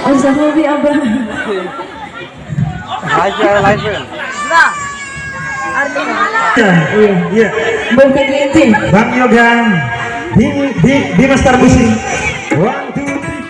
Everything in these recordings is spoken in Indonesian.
Bersama Bi Abang. Aja live. Iya, iya. Bang Kegitin. Bang Yogan di Master Musik. One, two, three.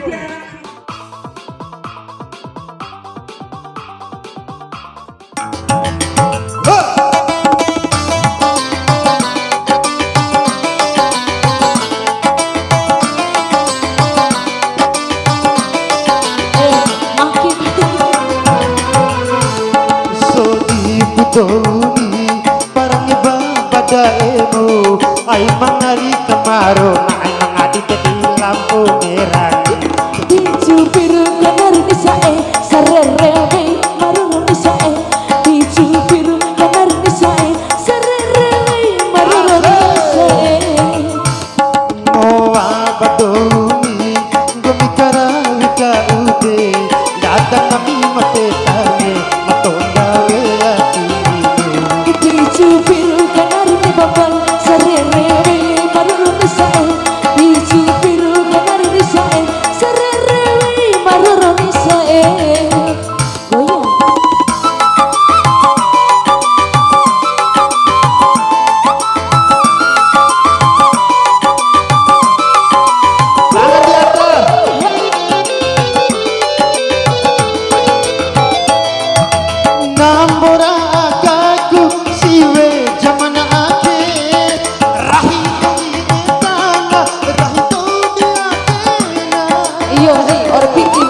Sodi putoni parang iba badaemu ay mangari kemaro ay mangadi di lampu merah Biju biru kanar nisae sarere maruru nisae. Biju biru kanar nisae sarere maruru nisae. moa badoni gomikara wika ude datang kami mate tane matonda ati Biju biru kanar ni babal sarere maruru nisae. Biju biru kanar nisae sarere maruru nisae. Goyang. Nambora agaku siwe jamana ake rahi tanga rahi to dia Iya, orang pikir